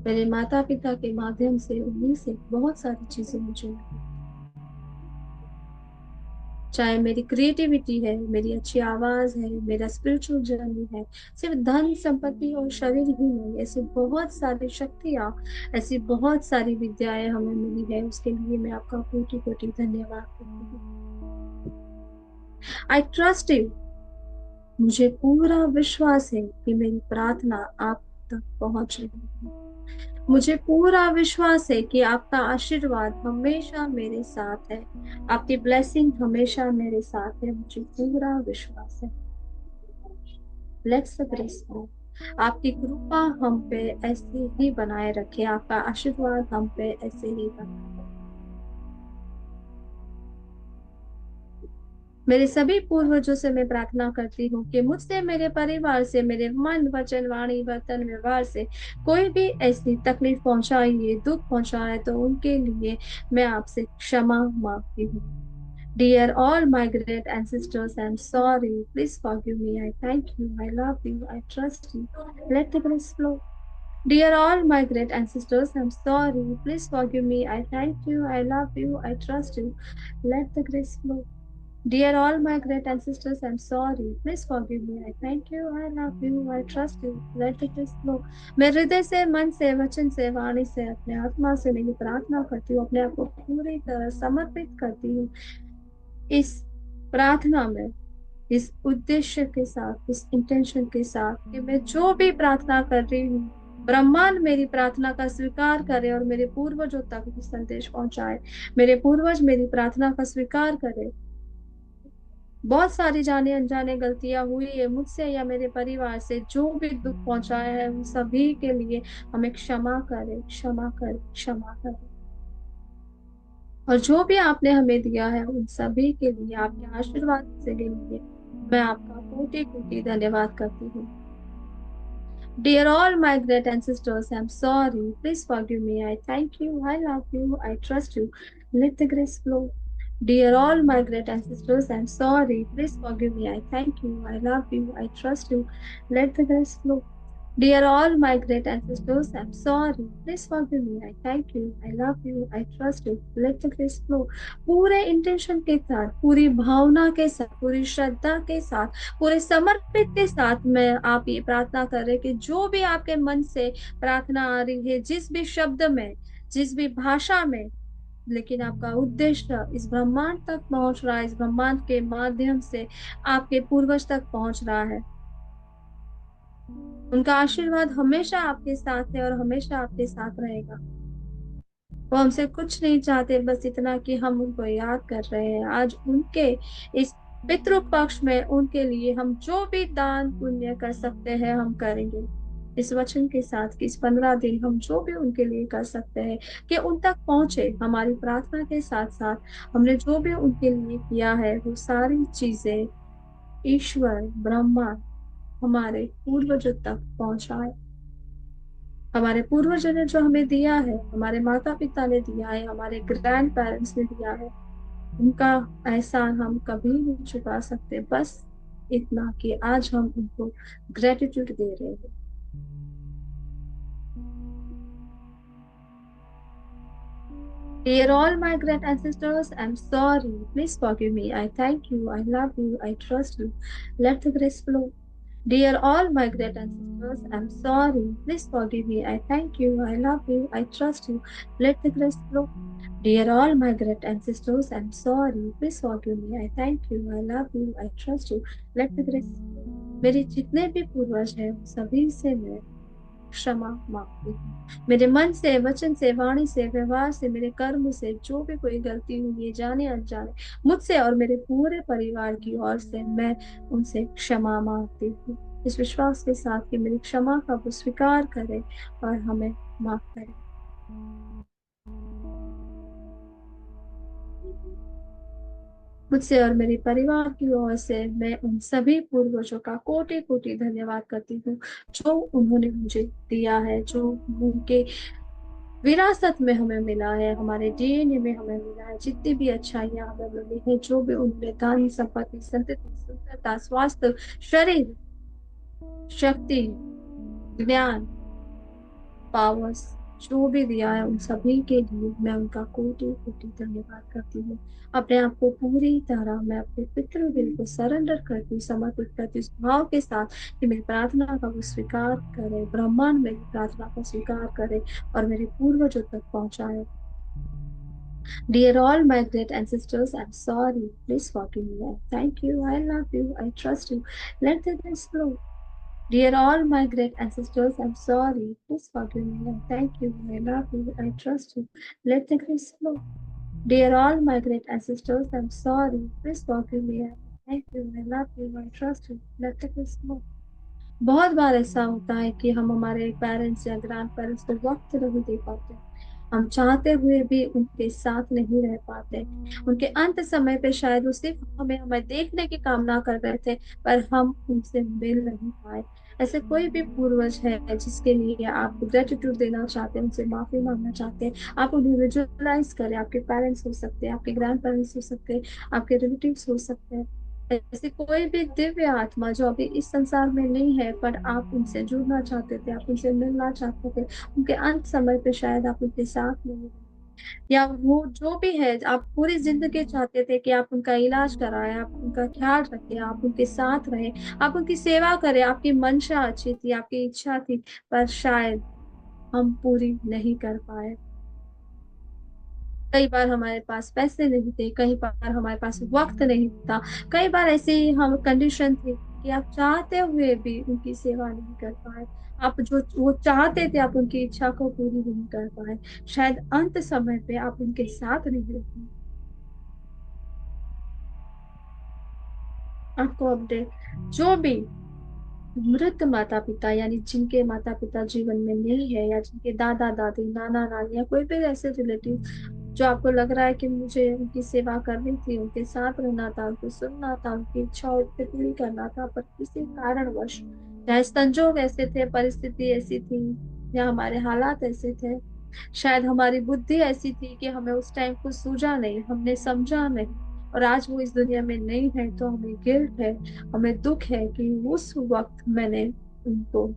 मेरे माता पिता के माध्यम से, उन्हीं से बहुत सारी चीजें मुझे मिली। चाहे मेरी क्रिएटिविटी है, मेरी अच्छी आवाज है, मेरा स्पिरिचुअल जर्नी है, सिर्फ धन संपत्ति और शरीर ही नहीं, ऐसी बहुत सारी शक्तियाँ, ऐसी बहुत सारी विद्याएं हमें मिली है। उसके लिए मैं आपका कोटि कोटि धन्यवाद करती हूँ। आई ट्रस्ट यू, मुझे पूरा विश्वास है कि मेरी प्रार्थना आप तक पहुंच रही है। मुझे पूरा विश्वास है कि आपका आशीर्वाद हमेशा मेरे साथ है, आपकी ब्लेसिंग हमेशा मेरे साथ है, मुझे पूरा विश्वास है। लेट्स ग्रेस गो। आपकी कृपा हम पे ऐसे ही बनाए रखे, आपका आशीर्वाद हम पे ऐसे ही बनाए रखे। मेरे सभी पूर्वजों से मैं प्रार्थना करती हूँ कि मुझसे, मेरे परिवार से, मेरे मन, वचन, वाणी, बर्तन, व्यवहार से कोई भी ऐसी तकलीफ पहुंचाई है, दुख पहुंचाया है, तो उनके लिए मैं आपसे क्षमा मांगती हूँ। Dear all my great ancestors, I'm sorry. Please forgive me. I thank you. I love you. I trust you. Let the grace flow. Dear all my great ancestors, I'm sorry. Please forgive me. I thank you. I love you. I trust you. Let the grace flow. Dear all my great ancestors, I'm sorry. Please forgive me. I thank you. I love you. I trust you. Let the grace flow. मैं हृदय से, मन से, वचन से, वाणी से, अपने आत्मा से मेरी प्रार्थना करती हूँ, अपने आप को पूरी तरह समर्पित करती हूँ इस प्रार्थना में, इस उद्देश्य के साथ, इस इंटेंशन के साथ कि मैं जो भी प्रार्थना कर रही हूँ, ब्रह्मांड मेरी प्रार्थना का स्वीकार करे और मेरे पूर्वजों तक भी संदेश पहुंचाए। मेरे पूर्वज मेरी प्रार्थना का स्वीकार करे। बहुत सारी जाने अनजाने गलतियां हुई है मुझसे या मेरे परिवार से, जो भी दुख पहुंचाया है उन सभी के लिए हमें क्षमा करे, क्षमा करे, क्षमा करे। और जो भी आपने हमें दिया है उन सभी के लिए, आपके आशीर्वाद से के लिए मैं आपका कोटि कोटि धन्यवाद करती हूँ। Dear all my great ancestors, I'm sorry. Please forgive me. I thank you. I love you. I trust you. Let the grace flow. Dear all my great ancestors, I'm sorry. Please forgive me. I thank you. I love you. I trust you. Let the grace flow. Dear all my great ancestors, I'm sorry. Please forgive me. I thank you. I love you. I trust you. Let the grace flow. पूरे intention के साथ, पूरी भावना के साथ, पूरी श्रद्धा के साथ, पूरे समर्पित के साथ मैं आप ये प्रार्थना कर रहे कि जो भी आपके मन से प्रार्थना आ रही है, जिस भी शब्द में, जिस भी भाषा में, लेकिन आपका उद्देश्य इस ब्रह्मांड तक पहुंच रहा है, इस ब्रह्मांड के माध्यम से आपके पूर्वज तक पहुंच रहा है। उनका आशीर्वाद हमेशा आपके साथ है और हमेशा आपके साथ रहेगा। वो हमसे कुछ नहीं चाहते, बस इतना कि हम उनको याद कर रहे हैं। आज उनके इस पितृ पक्ष में उनके लिए हम जो भी दान पुण्य कर सकते हैं हम करेंगे, इस वचन के साथ कि इस 15 दिन हम जो भी उनके लिए कर सकते हैं कि उन तक पहुंचे। हमारी प्रार्थना के साथ साथ हमने जो भी उनके लिए किया है वो सारी चीजें ईश्वर, ब्रह्मा, हमारे पूर्वजों तक पहुंचाए। हमारे पूर्वजों ने जो हमें दिया है, हमारे माता पिता ने दिया है, हमारे ग्रैंड पेरेंट्स ने दिया है, उनका एहसान हम कभी नहीं चुका सकते। बस इतना कि आज हम उनको ग्रेटिट्यूड दे रहे हैं। Dear all my great ancestors, I'm sorry. Please forgive me. I thank you. I love you. I trust you. Let the grace flow. Dear all my great ancestors, I'm sorry. Please forgive me. I thank you. I love you. I trust you. Let the grace flow. Dear all my great ancestors, I'm sorry. Please forgive me. I thank you. I love you. I trust you. Let the grace flow. मेरे जितने भी पूर्वज हैं सभी से मैं क्षमा मांगती हूँ। मेरे मन से, वचन से, वाणी से, व्यवहार से, मेरे कर्म से जो भी कोई गलती हुई है, जाने अनजाने, मुझसे और मेरे पूरे परिवार की ओर से मैं उनसे क्षमा मांगती हूँ, इस विश्वास के साथ कि मेरी क्षमा का वो स्वीकार करे और हमें माफ करे। मुझसे और मेरे परिवार की ओर से मैं उन सभी पूर्वजों का कोटि कोटि धन्यवाद करती हूँ, जो उन्होंने मुझे दिया है, जो उनके विरासत में हमें मिला है, हमारे डीएनए में हमें मिला है। जितनी भी अच्छाइयां हमें मिली है, जो भी उनमें धन, संपत्ति, संतति, सुंदरता, स्वास्थ्य, शरीर, शक्ति, ज्ञान, पावर्स, जो भी दिया है उन सभी के लिए मैं उनका कोटि कोटि धन्यवाद करती हूँ। अपने आप को पूरी तरह मैं अपने पितृ को सरेंडर करती हूँ, समर्पित करती हूँ इस भाव के साथ कि मेरी प्रार्थना का वो स्वीकार करे, ब्रह्मांड मेरी प्रार्थना का स्वीकार करे और मेरे पूर्वजों तक पहुंचाए। Dear all my great ancestors, I'm sorry. Please forgive me. I thank you. I love you. I trust you. Let the grace flow. Dear all my great ancestors, I'm sorry. Please forgive me. I thank you. I love you. I trust you. Let the grace flow. Dear all my great ancestors, I'm sorry. Please forgive me. I thank you. I love you. I trust you. Let the grace flow. बहुत बार ऐसा होता है कि हम हमारे parents या grand parents को वक्त नहीं दे पाते, हम चाहते हुए भी उनके साथ नहीं रह पाते। उनके अंत समय पे शायद वो सिर्फ हमें हमें देखने की कामना कर रहे थे, पर हम उनसे मिल नहीं पाए। ऐसे कोई भी पूर्वज है जिसके लिए आप ग्रेटिट्यूड देना चाहते हैं, उनसे माफी मांगना चाहते हैं, आप उन्हें विजुअलाइज करें। आपके पेरेंट्स हो सकते हैं, आपके ग्रैंड पेरेंट्स हो सकते हैं, आपके रिलेटिव्स हो सकते हैं। ऐसी कोई भी दिव्य आत्मा जो अभी इस संसार में नहीं है, पर आप उनसे जुड़ना चाहते थे, आप उनसे मिलना चाहते थे, उनके अंत समय पे शायद आप उनके साथ नहीं रहे, या वो जो भी है, आप पूरी जिंदगी चाहते थे कि आप उनका इलाज कराएं, आप उनका ख्याल रखें, आप उनके साथ रहें, आप उनकी सेवा करें, आपकी मंशा अच्छी थी, आपकी इच्छा थी, पर शायद हम पूरी नहीं कर पाए। कई बार हमारे पास पैसे नहीं थे, कई बार हमारे पास वक्त नहीं था, कई बार ऐसी हम कंडीशन थी कि आप चाहते हुए भी उनकी सेवा नहीं कर पाए। आप जो वो चाहते थे, आप उनकी इच्छा को पूरी नहीं कर पाए। शायद अंत समय पे आप उनके साथ नहीं रहे। आपको अपडेट, जो भी मृत माता पिता, यानी जिनके माता पिता जीवन में नहीं है, या जिनके दादा दादी, नाना नानी, या कोई भी ऐसे रिलेटिव जो आपको लग रहा है कि मुझे उनकी सेवा करनी थी, उनके साथ रहना था, उनको सुनना था, उनकी इच्छाओं को पूरी करना था, पर किसी कारणवश, चाहे संजोग ऐसे थे, परिस्थिति ऐसी थी, या हमारे हालात ऐसे थे, शायद हमारी बुद्धि ऐसी थी कि हमें उस टाइम कुछ सूझा नहीं, हमने समझा नहीं, और आज वो इस दुनिया में नहीं है, तो हमें गिल्ट है, हमें दुख है कि उस वक्त मैंने उनको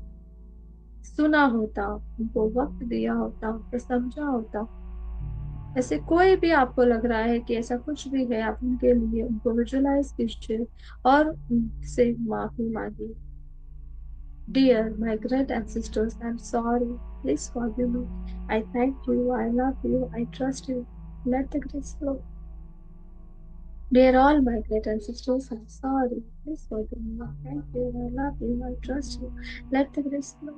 सुना होता, उनको वक्त दिया होता, उनको समझा होता। ऐसे कोई भी आपको लग रहा है कि ऐसा कुछ भी है, आप उनके लिए उनको विजुलाइज कीजिए और उनसे माफी मांगिए। Dear, my great ancestors, I'm sorry. Please forgive me. I thank you. I love you. I trust you. Let the grace flow. Dear all my great ancestors, I'm sorry. Please forgive me. I thank you. I love you. I trust you. Let the grace flow.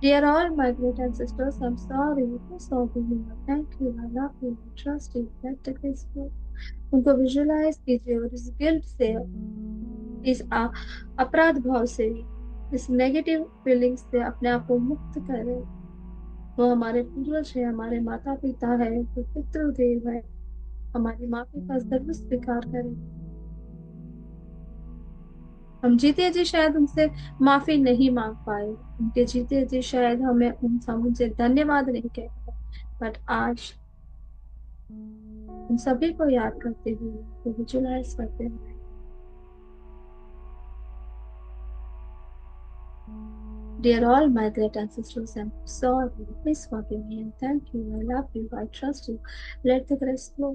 Dear all my great ancestors, I'm sorry. Please forgive me. I thank you. I love you. I trust you. Let the grace flow. उनको visualise कीजिए और इस guilt से, इस अपराध भाव से, इस नेगेटिव फीलिंग से अपने आप को मुक्त करें। वो हमारे पूर्वज है, हमारे माता पिता है, जो पितृदेव है, हमारी माफी का जरूर स्वीकार करें। हम जीते जी शायद उनसे माफी नहीं मांग पाए, उनके जीते जी शायद हम उनसे धन्यवाद नहीं कह पाए, बट आज उन सभी को याद करते हुए, उनको विजुलाइज करते हुए, dear all my great ancestors, I'm sorry. Please forgive me and thank you. I love you. I trust you. Let the grace flow.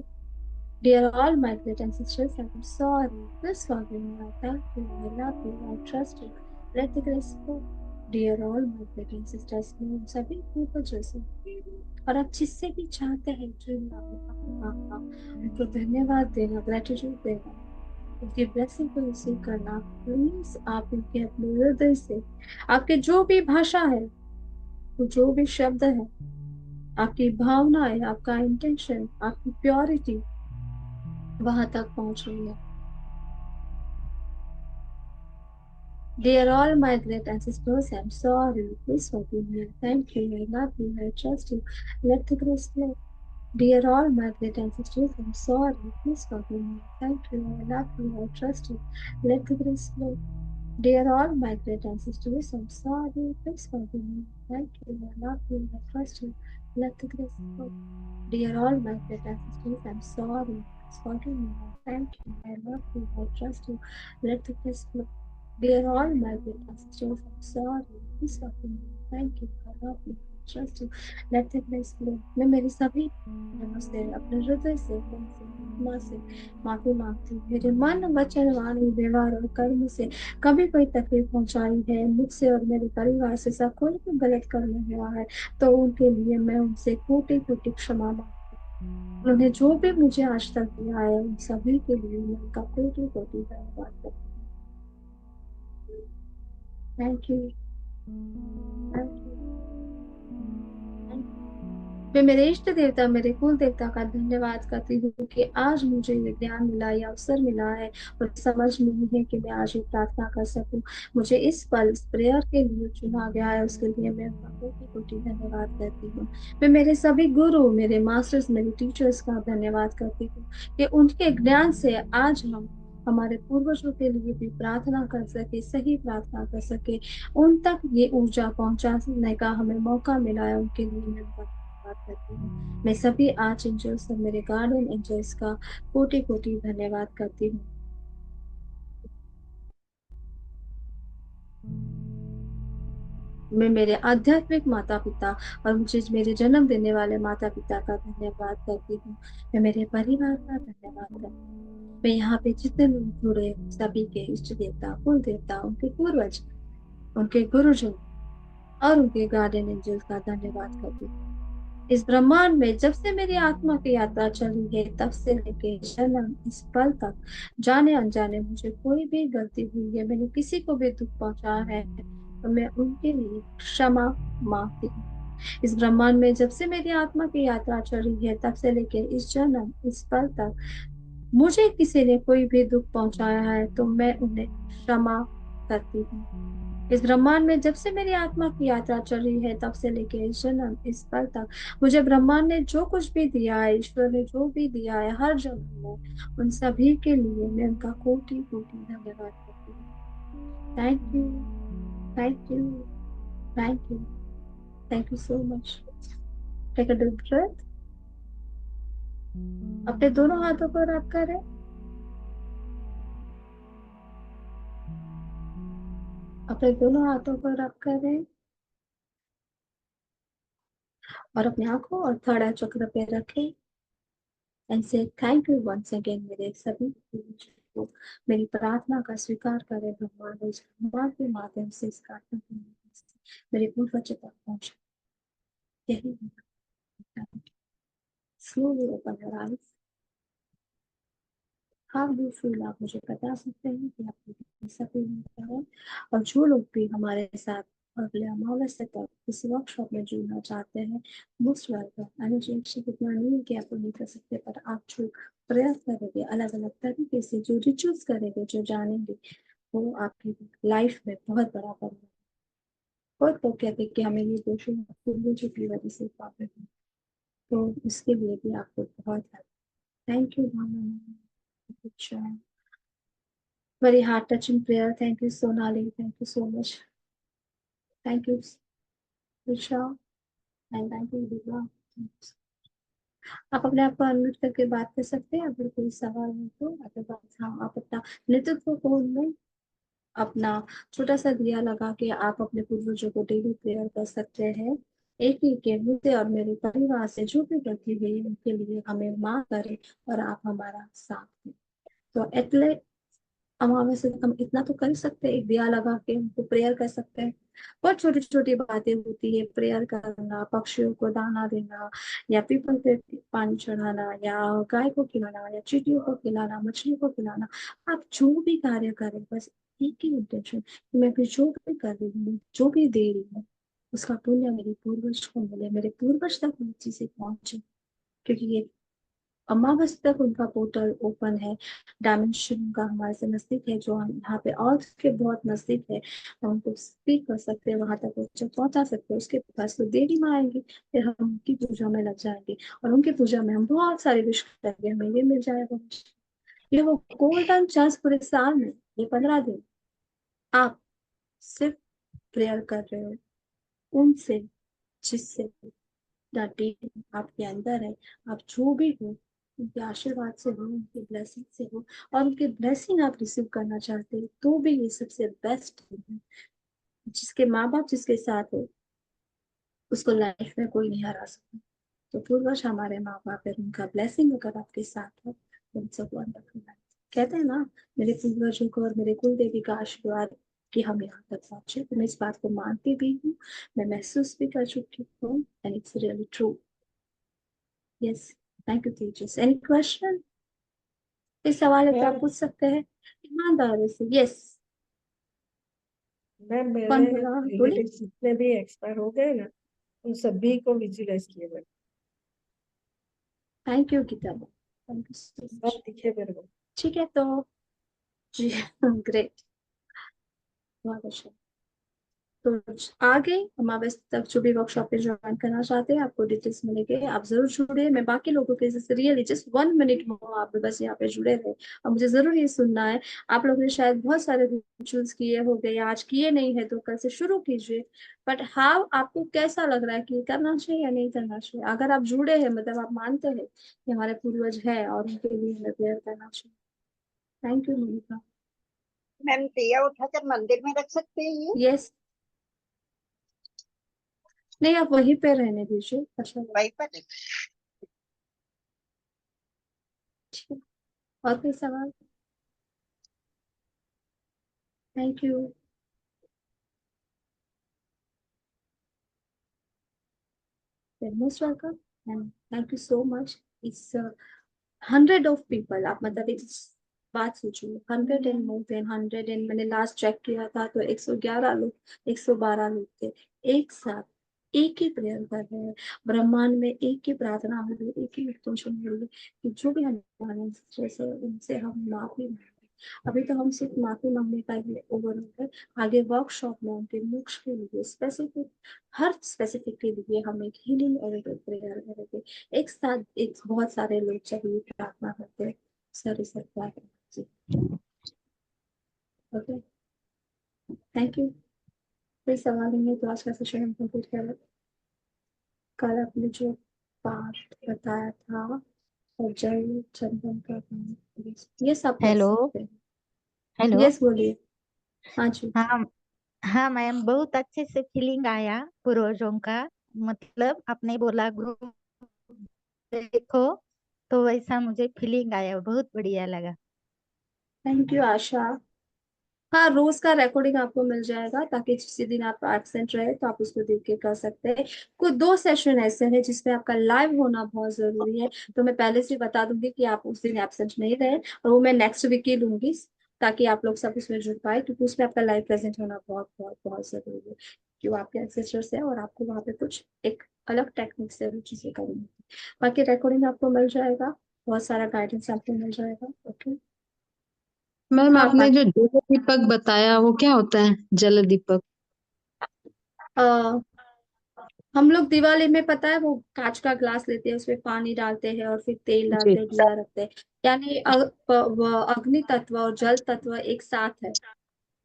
Dear all my great ancestors, I'm sorry. Please forgive me. I thank you. I love you. I trust you. Let the grace flow. Dear all my great ancestors, मैं उन सभी पूर्वजों से और आप जिससे भी चाहते हैं जुड़ना हो, उनको धन्यवाद देना, ग्रेटिट्यूड देना, उनकी ब्लेसिंग को रिसीव करना। प्लीज आप उनके अपने हृदय से, आपके जो भी भाषा है, वो जो भी शब्द है, आपकी भावनाएं, आपका इंटेंशन, आपकी प्योरिटी वहां तक पहुंच रही है। Dear all my great ancestors, I'm sorry. Please forgive me. Thank you. I love you. I trust you. Let the grace flow. Dear all my great ancestors, I'm sorry. Please forgive me. Thank you. I love you. I trust you. Let the grace flow. Dear all my great ancestors, I'm sorry. Please forgive me. Thank you. I love you. I trust you. Let the grace flow. Dear all my great ancestors, I'm sorry. Please forgive me. I thank you. I love you. I trust you. Let the grace flow. Dear all my great ancestors, I'm sorry. Please forgive me. Thank you. I love you. I trust you. Let the grace flow. मैं मेरी सभी जनों से, अपने हृदय से, मन से, आत्मा से माफी मांगती हूँ। मेरे मन, वचन, वाणी, व्यवहार और कर्म से कभी कोई तकलीफ पहुंचाई है, मुझसे और मेरे परिवार से सब कोई भी गलत कर्म हुआ है, तो उनके लिए मैं उनसे कोटि कोटि क्षमा मांगती हूँ। उन्होंने जो भी मुझे आज तक दिया है, उन सभी के लिए मैं उनका कोटि कोटि धन्यवाद करती हूँ। Thank you, thank you, thank you. मैं मेरे इष्ट देवता, मेरे कुल देवता का धन्यवाद करती हूँ कि आज मुझे ये ज्ञान मिला, ये अवसर मिला है और समझ मिली है कि मैं आज ये प्रार्थना कर सकूं। मुझे इस पल इस प्रेयर के लिए चुना गया है, उसके लिए मैं उनका कोटि कोटि धन्यवाद करती हूँ। मैं मेरे सभी गुरु, मेरे मास्टर्स, मेरे टीचर्स का धन्यवाद करती हूँ कि उनके ज्ञान से आज हम हमारे पूर्वजों के लिए भी प्रार्थना कर सके, सही प्रार्थना कर सके, उन तक ये ऊर्जा पहुंचाने का हमें मौका मिला है। उनके लिए मैं उनका धन्यवाद करती हूँ। मैं सभी आर्च एंजल्स और मेरे गार्डियन एंजल्स का कोटि कोटि धन्यवाद करती हूँ। मैं मेरे आध्यात्मिक माता पिता और मुझे मेरे जन्म देने वाले माता पिता का धन्यवाद करती हूँ। मैं मेरे परिवार का धन्यवाद करती हूँ। मैं यहाँ पे जितने लोग जुड़े हैं, सभी के इष्ट देवता, कुल देवता, उनके पूर्वज, उनके गुरुजन और उनके गार्डियन एंजल्स का धन्यवाद करती हूँ। इस ब्रह्मांड में जब से मेरी आत्मा की यात्रा चली है, तब से लेके जन्म इस पल तक जाने अनजाने मुझे कोई भी गलती हुई है, मैंने किसी को भी दुख पहुंचाया है, तो मैं उनके लिए क्षमा मांगती हूँ। इस ब्रह्मांड में जब से मेरी आत्मा की यात्रा चली है, तब से लेके इस जन्म इस पल तक मुझे किसी ने कोई भी दुख पहुंचाया है, तो मैं उन्हें क्षमा करती हूँ। इस ब्रह्मांड में जब से मेरी आत्मा की यात्रा चल रही है, तब से लेके इस जन्म इस पल तक मुझे ब्रह्मांड ने जो कुछ भी दिया है, ईश्वर ने जो भी दिया है हर जन्म में, उन सभी के लिए मैं उनका कोटि कोटि धन्यवाद करती हूँ। Thank you, thank you, thank you, thank you so much. Take a deep breath. अपने दोनों हाथों को रब करें अपने दोनों हाथों को रब करें और अपनी आंखों और थर्ड आई चक्र पे रखें एंड से थैंक यू वंस अगेन। मेरे सभी पूज्य को मेरी प्रार्थना का स्वीकार करें भगवान, और इस भगवान के माध्यम से इस प्रार्थना के माध्यम से मेरे पूर्वज तक पहुंचे। यही slowly open your eyes. How do feel, आप मुझे बता सकते हैं कि आपको कैसा फील होता है। और जो लोग भी हमारे साथ अगले अमावस्या तक इस वर्कशॉप में जुड़ना चाहते हैं, मोस्ट वेलकम। एनर्जी एक्शन इतना नहीं है कि आप नहीं कर सकते, पर आप जो प्रयास करेंगे, अलग अलग तरीके से जो रिचुअल्स करेंगे, जो जानेंगे, वो आपकी लाइफ में बहुत बड़ा परिवर्तन। बहुत लोग कहते हैं कि हमें ये दोषों पूर्वजों की वजह से प्रॉब्लम है, तो इसके लिए भी आपको बहुत thank you Bhavna. Very heart touching prayer. Thank you, Sonali. Thank you so much. Thank you, Risha. And thank you, Diva. आप अपने आप को अनम्यूट करके बात कर सकते हैं अगर कोई सवाल हो तो। अदरवाइज हाँ, आप अपना नेतृत्व को में अपना छोटा सा दिया लगा के आप अपने पूर्वजों को डेली प्रेयर कर सकते हैं। एक ही के मुझसे और मेरे परिवार से जो भी गलती हुई है, उनके लिए हमें माफ करें और आप हमारा साथ दें। तो एटले अमावस्या तक हम इतना तो कर सकते हैं, एक दिया लगा के उनको प्रेयर कर सकते हैं। बहुत छोटी छोटी बातें होती है, प्रेयर करना, पक्षियों को दाना देना, या पीपल पे पानी चढ़ाना, या गाय को खिलाना, या चींटियों को खिलाना, मछली को खिलाना। आप जो भी कार्य करें, बस एक ही उद्देश्य कि मैं भी जो भी कर रही हूँ, जो भी दे रही हूँ, उसका पुण्य मेरे पूर्वज को मिले, मेरे पूर्वज तक वो चीजें पहुंचे। क्योंकि ये अमावस्या तक उनका पोर्टल ओपन है। डायमेंशन का हमारे से नजदीक है, जो हम यहाँ पे अर्थ के बहुत नजदीक है, हम उनको स्पीक कर सकते हैं, वहां तक वो पहुंचा सकते हैं। उसके पास तो देरी में आएंगे, फिर हम उनकी पूजा में लग जाएंगे, और उनकी पूजा में हम बहुत सारे विश करेंगे, हमें ये मिल जाएगा। ये वो गोल्डन चांस पूरे साल में, ये 15 दिन आप सिर्फ प्रेयर कर रहे हो उनसे, जिससे डेट आपके अंदर है। आप जो भी हो, उनके आशीर्वाद से हो, उनके ब्लेसिंग से हो, और उनके ब्लेसिंग आप रिसीव करना चाहते हो, तो भी ये सबसे बेस्ट है। जिसके माँ बाप जिसके साथ हो, उसको लाइफ में कोई नहीं हरा सकता। तो पूर्वज हमारे माँ बाप है, उनका ब्लेसिंग अगर आपके साथ हो, तो इट्स अ वंडरफुल लाइफ। कहते हैं ना, मेरे पूर्वजों को और मेरे कुल देवी का आशीर्वाद कि हम यहाँ तक पहुंचे, तो मैं इस बात को मानती भी हूँ, मैं महसूस भी कर चुकी हूँ, and it's really true. Yes, thank you teachers. Any question? कोई सवाल है तो आप मैम पूछ सकते हैं ईमानदारी से। यस। मैम कौन मेरे बोला? बोली। रिलेटिव जितने भी एक्सपायर हो गए ना, उन सभी को विजुलाइज किए ma'am. Thank you Gita, thank you so much. सब दिखे मेरे को। ठीक है तो जी ग्रेट, बहुत अच्छा। तो आगे हमारे तक जो भी वर्कशॉप पे ज्वाइन करना चाहते हैं, आपको डिटेल्स मिलेंगे, आप जरूर जुड़े। मैं बाकी लोगों के जैसे रियली जस्ट 1 मिनट में आप बस यहाँ पे जुड़े रहे, और मुझे जरूर ये सुनना है। आप लोगों ने शायद बहुत सारे रिचुअल्स किए हो गए, आज किए नहीं है तो कल से शुरू कीजिए। बट हाँ, आपको कैसा लग रहा है कि करना चाहिए या नहीं करना चाहिए? अगर आप जुड़े हैं मतलब आप मानते हैं कि हमारे पूर्वज है और उनके लिए हमें प्रेयर करना चाहिए। Thank you Monika. मैम दिया उठाकर मंदिर में रख सकते हैं ये? यस, नहीं आप वहीं पे रहने दीजिए, अच्छा लगेगा। वहीं पर? ठीक है। और कोई सवाल? Thank you. Most welcome and thank you so much. इस 100 ऑफ पीपल, आप मतलब एक बात सोचिए, 100 एंड मोर देन 100 एंड मैंने लास्ट चेक किया था तो 111 लोग, 112 लोग थे एक साथ एक ही प्रेयर कर रहे हैं। ब्रह्मांड में एक ही प्रार्थना हो रही है, एक ही इंटेंशन हो रही है कि जो भी हमारे ancestors है उनसे हम माफी मांगते हैं। अभी तो हम सिर्फ माफी मांगने का ही ओवर है। आगे वर्कशॉप में उनके मोक्ष के लिए स्पेसिफिक, हर स्पेसिफिक के लिए हम एक हीलिंग और एक प्रेयर करेंगे। एक साथ एक बहुत सारे लोग जब ये प्रार्थना करते हैं, सारे सरकार जी। Okay, thank you. कोई सवाल नहीं है तो आज का सेशन हम कंप्लीट कर लेते हैं। कल आपने जो पाठ बताया था और जल चंदन का काम, ये सब कर हेलो। सकते हैं। हेलो। यस बोलिए। हाँ जी। हाँ। हाँ मैम, बहुत अच्छे से फीलिंग आया पूर्वजों का। मतलब आपने बोला ग्रुप देखो, तो वैसा मुझे फीलिंग आया, बहुत बढ़िया लगा। थैंक यू आशा। हाँ, रोज का रिकॉर्डिंग आपको मिल जाएगा ताकि जिस दिन आप एब्सेंट रहे तो आप उसको देख के कर सकते हैं। कुछ 2 सेशन ऐसे हैं जिसमें आपका लाइव होना बहुत जरूरी है, तो मैं पहले से बता दूंगी कि आप उस दिन एब्सेंट नहीं रहे, और वो मैं नेक्स्ट वीक ही लूंगी ताकि आप लोग सब उसमें जुड़ पाए, क्योंकि उसमें आपका लाइव प्रेजेंट होना बहुत बहुत बहुत जरूरी है। क्यों, आपके एंसेस्टर्स है और आपको वहाँ पे कुछ एक अलग टेक्निक से वो चीजें करनी है। बाकी रिकॉर्डिंग आपको मिल जाएगा, बहुत सारा गाइडेंस आपको मिल जाएगा। ओके। मैम हाँ आपने जो जल दीपक बताया वो क्या होता है, जल दीपक? बाकी हम लोग दिवाली में पता है वो कांच का ग्लास लेते हैं, उसमें पानी डालते हैं और फिर तेल जी। डालते हैं, दिया रखते हैं। यानी अग्नि तत्व और जल तत्व एक साथ है।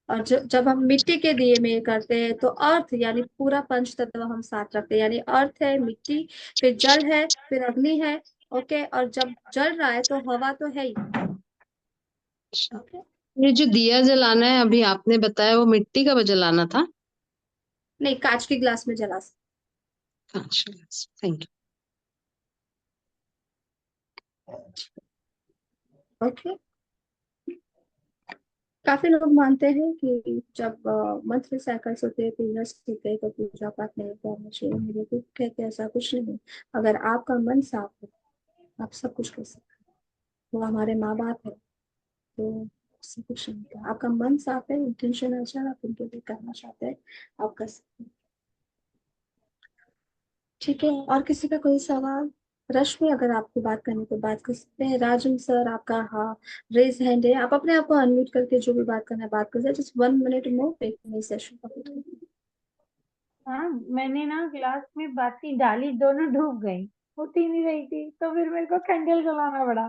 और जब हम मिट्टी के दिए में करते हैं तो अर्थ यानी पूरा पंच तत्व हम साथ रखते हैं, यानी अर्थ है, मिट्टी, फिर जल है, फिर अग्नि है। ओके, और जब जल रहा है तो हवा तो है ही। अच्छा। ओके। ये जो दिया जलाना है अभी आपने बताया, वो मिट्टी का जलाना था? नहीं, कांच के ग्लास में जला सकते। अच्छा, थैंक ओके। काफी लोग मानते हैं कि जब मंथली साइकिल्स होते हैं, पीरियड्स होते हैं, तो पूजा पाठ नहीं करना चाहिए। मेरे को कहते हैं ऐसा कुछ नहीं है। अगर आपका मन साफ है, आप सब कुछ कर सकते हैं। वो हमारे माँ बाप है, तो उससे कुछ नहीं होता। आपका मन साफ है, इंटेंशन अच्छा है, आप उनके लिए करना चाहते हैं, आप कर सकते हैं। ठीक है, और किसी का कोई सवाल? रश्मि, अगर आपको बात करनी तो बात कर सकते हैं। राजन सर, आपका हाँ रेज हैंड है, आप अपने आप को अनम्यूट करके जो भी बात करना है बात कर सकते हैं। जस्ट 1 मिनट मोर, एक नई सेशन कंप्लीट। हाँ, मैंने ना ग्लास में बाती डाली, दोनों डूब गई, होती नहीं रही थी, तो फिर मेरे को कैंडल जलाना पड़ा।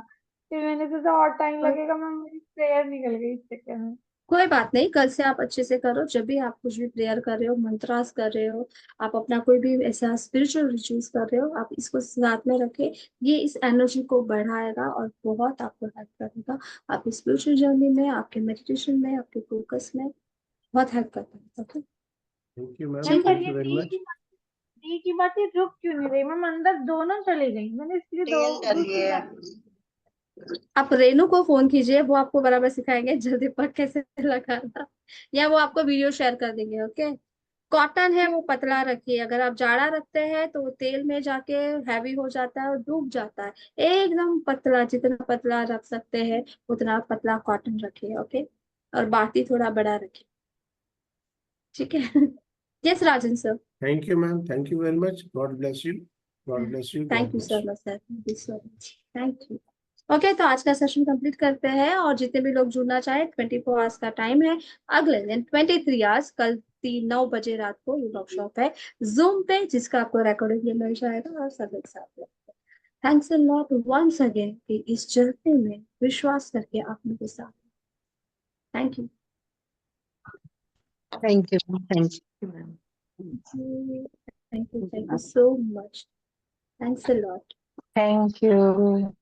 फिर मैंने सोचा और टाइम लगेगा, मैं मेरी प्रेयर निकल गई इस चक्कर में। कोई बात नहीं, कल से आप अच्छे से करो। जब भी आप कुछ भी प्रेयर कर रहे हो, मंत्रास कर रहे हो, आप अपना कोई भी ऐसा स्पिरिचुअल रिचुअल्स कर रहे हो, आप इसको साथ में रखें। ये इस एनर्जी को बढ़ाएगा और बहुत आपको हेल्प करेगा आपकी स्पिरिचुअल जर्नी में, आपके मेडिटेशन में, आपके फोकस में बहुत हेल्प करता है। Okay, thank you ma'am, ma'am ठीक है। पर थैंक ये यू वेरी मच। दी की बातें रुक क्यों नहीं रही मैम? अंदर दोनों चली गई, मैंने इसलिए दो तेल दूसरी डालिए। बात। आप रेनू को फोन कीजिए, वो आपको बराबर सिखाएंगे जल्दी पक कैसे लगाना, या वो आपको वीडियो शेयर कर देंगे। ओके। कॉटन है वो पतला रखिए, अगर आप जाड़ा रखते हैं तो वो तेल में जाके हैवी हो जाता है और डूब जाता है। एकदम पतला, जितना पतला रख सकते हैं उतना पतला कॉटन रखिए। ओके, और बाती थोड़ा बड़ा रखिए। ठीक है। Yes Rajan sir. Thank you ma'am, thank you very much, God bless you. God bless you. Thank God you bless so you. Much sir, thank you so much, thank you. Okay, तो आज का session complete करते हैं, और जितने भी लोग जुड़ना चाहे 24 आवर्स का टाइम है। अगले दिन 23 आवर्स, कल 9 बजे रात को ये वर्कशॉप है जूम पे, जिसका आपको रिकॉर्डिंग भी मिल जाएगा और सब एक साथ। Thanks a lot once again कि इस जर्नी में विश्वास करके आप मेरे साथ। Thank you. Thank you, thank you ma'am. Thank you so much, thanks a lot. Thank you.